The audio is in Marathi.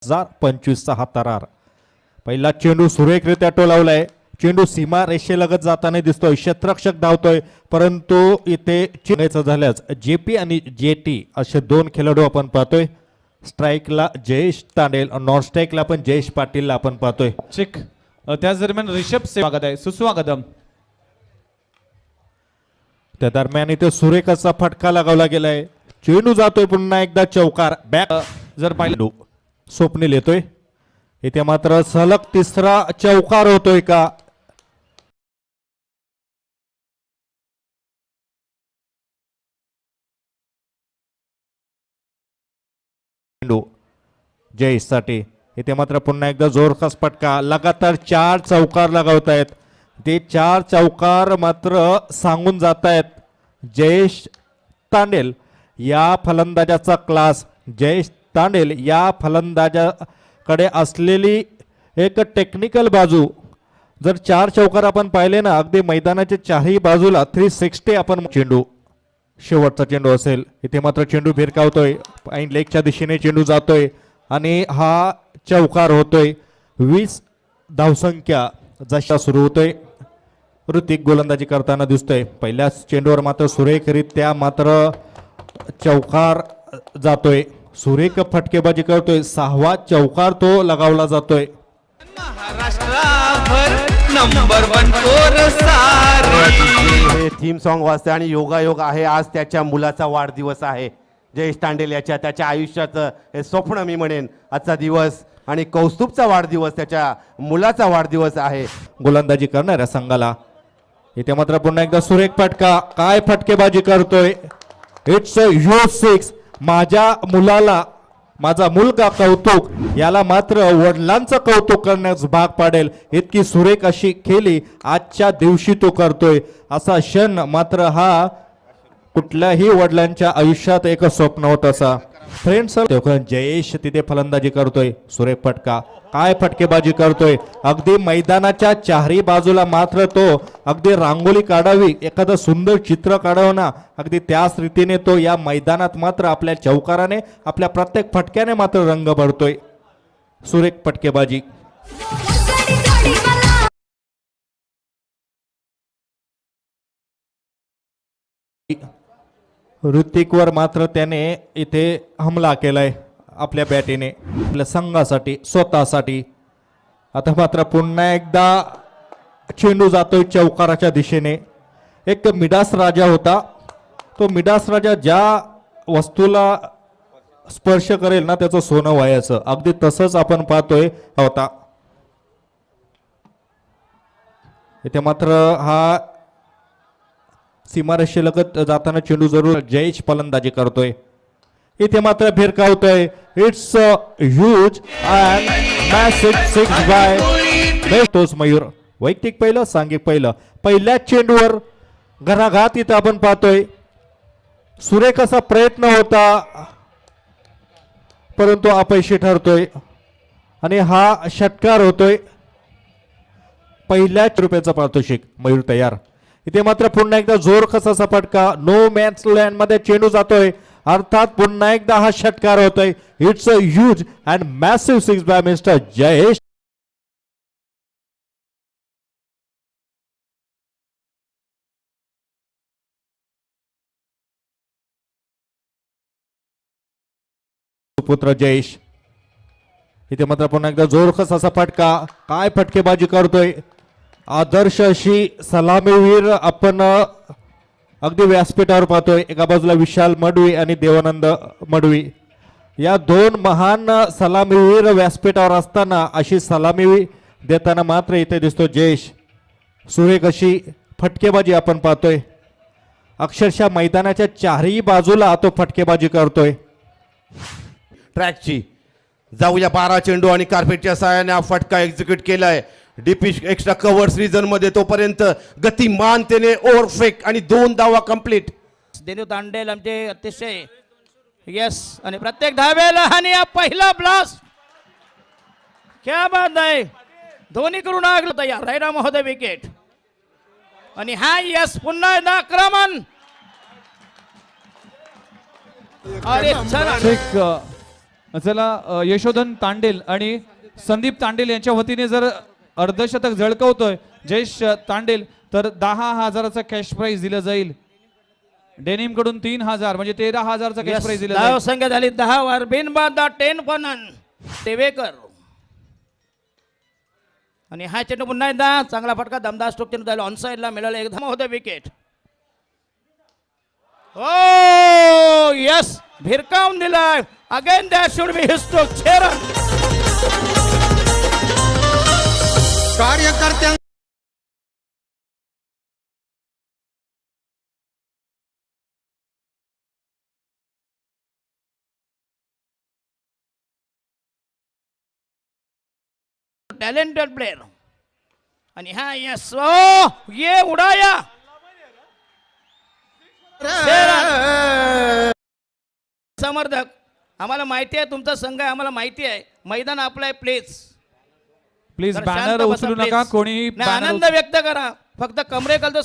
2025चा हा तरार. पहिला चेंडू सुरेखरित्या टोलावलाय. चेंडू सीमा रेषेलगत जाताना दिसतोय. क्षेत्ररक्षक धावतोय, परंतु इथे चेंडायचं झाल्यास जेपी आणि जेटी असे दोन खेळाडू आपण पाहतोय. स्ट्राईकला जयेश तांडेल, नॉन स्ट्राईकला पण जयेश पाटीलला आपण पाहतोय. चिक त्याच दरम्यान रिषभ स्वागत आहे, सुस्वागतम. त्या दरम्यान इथे सुरेखाचा फटका लगावला गेलाय. चेंडू जातोय पुन्हा एकदा चौकार. बॅक जर पाहिलं स्वप्नील येतोय. इथे मात्र सलग तिसरा चौकार होतोय का? जयेशसाठी इथे मात्र पुन्हा एकदा जोरदार फटका. लगातार 4 चौकार लगावतायत. ते 4 चौकार मात्र सांगून जातायत जयेश तांडेल या फलंदाजाचा क्लास. जयेश तांडेल या फलंदाजाकडे असलेली एक टेक्निकल बाजू. जर 4 चौकार आपण पाहिले ना, अगदी मैदानाच्या चारही बाजूला 360 आपण. चेंडू शेवटचा चेंडू असेल. इथे मात्र चेंडू भिरकावतोय. ऐन लेगच्या दिशेने चेंडू जातोय आणि हा चौकार होतोय. 20 धावसंख्या जशा सुरू होतोय. ऋतिक गोलंदाजी करताना दिसतोय. पहिल्याच चेंडूवर मात्र सुरेखरित्या मात्र चौकार जातोय. सुरेख फटकेबाजी करतोय. 6वा चौकार तो लगावला जातोय. नंबर 1 हे थीम सॉन्ग वाजते आणि योगायोग आहे. आज त्याच्या मुलाचा वाढदिवस आहे. जयेश तांडेल याच्या त्याच्या आयुष्याचं हे स्वप्न मी म्हणेन आजचा दिवस. आणि कौस्तुभचा वाढदिवस, त्याच्या मुलाचा वाढदिवस आहे. गोलंदाजी करणाऱ्या संघाला इथे मात्र पुन्हा एकदा सुरेख फटका. काय फटकेबाजी करतोय. It's a huge 6. माझ्या मुलाला, माझा मुलगा कौतुक, याला मात्र वडिलांचं कौतुक करण्यास भाग पाडेल इतकी सुरेख अशी खेळी आजच्या दिवशी तो करतोय. असा क्षण मात्र हा कुठल्याही वडिलांच्या आयुष्यात एक स्वप्न होत असा. फ्रेंड्स, जयेश तिथे फलंदाजी करतोय. सुरेख फटका. काय फटकेबाजी करतोय. अगदी मैदानाच्या चारही बाजूला मात्र तो अगदी रांगोळी काढावी, एखादं सुंदर चित्र काढावं ना, अगदी त्याच रीतीने तो या मैदानात मात्र आपल्या चौकाराने, आपल्या प्रत्येक फटक्याने मात्र रंग भरतोय. सुरेख फटकेबाजी. ऋतिकवर मात्र त्याने इथे हमला केलाय आपल्या बॅटीने, आपल्या संघासाठी, स्वतःसाठी. आता मात्र पुन्हा एकदा चेंडू जातोय चौकाराच्या दिशेने. एक मिडास राजा होता. तो मिडास राजा ज्या वस्तूला स्पर्श करेल ना, त्याचं सोनं व्हायचं. अगदी तसंच आपण पाहतोय होता. इथे मात्र हा सीमारेषेलगत जाताना चेंडू जरूर. जयेश फलंदाजी करतोय. इथे मात्र भिरकावतोय. It's a huge and massive 6 by तोच मयूर. वैयक्तिक पहिलं, सांघिक पहिलं. पहिल्या चेंडूवर घराघात इथं आपण पाहतोय. सुरेख असा प्रयत्न होता, परंतु अपयशी ठरतोय आणि हा षटकार होतोय. पहिल्या रुपयाचा पारितोषिक. मयूर तयार. इथे मात्र पुन्हा एकदा जोर कसा फटका. नो मॅच लँड मध्ये चेंडू जातोय. अर्थात पुन्हा एकदा हा षटकार होतोय. It's a huge and massive 6 by mister Jayesh. पुत्र जयेश. इथे मात्र पुन्हा एकदा जोर कसा फटका. काय फटकेबाजी करतोय. आदर्श अशी सलामीवीर आपण अगदी व्यासपीठावर पाहतोय. एका बाजूला विशाल मडवी आणि देवानंद मडवी, या दोन महान सलामीवीर व्यासपीठावर असताना अशी सलामी देताना मात्र इथे दिसतो जयेश. सुरेख अशी फटकेबाजी आपण पाहतोय. अक्षरशः मैदानाच्या चारही बाजूला तो फटकेबाजी करतोय. ट्रॅकची जाऊया. 12 चेंडू आणि कार्पेटच्या सहाय्याने हा फटका एक्झिक्यूट केलाय. डीपी एक्स्ट्रा कव्हर्स रिजन मध्ये तोपर्यंत गतिमानतेने ओव्हरफेक आणि 2 धावा कंप्लीट. देनू तांडेल आमचे अतिशय यस आणि प्रत्येक धावेला आणि हा पहिला ब्लास्ट. क्या बात आहे. दोन्ही करून आगलं तयार. रायडा महोदय विकेट आणि हा यस पुन्हा एकदा आक्रमण. अरे चला. चला यशोधन तांडेल आणि संदीप तांडेल यांच्या वतीने जर अर्धशतक झळकवतोय जयेश तांडेल तर 10,000चा कॅश प्राइज दिलं जाईल. डेनिम कडून 3,000 म्हणजे 13,000चा कॅश प्राइज दिलं धाव जाईल. संख्या झाली 10 वर बिनबाद 10 फनन तेवेकर. आणि हा चेंडू पुन्हा एकदा चांगला फटका दमदार स्ट्रोक चेंडू झाला ऑन साइडला मिळाला एकदम होतं विकेट. ओ यस भिरकावून दिलाय again that should be his stroke छेरन. कार्यकर्त्यां टॅलेंटेड प्लेयर. आणि हा यस ओ ये उडाया समर्थक आम्हाला माहिती आहे तुमचा संघ आहे आम्हाला माहिती आहे मैदान आपलं आहे प्लीज प्लीज बॅनर उचलू नका कोणीही आनंद व्यक्त करा फक्त कमरेकल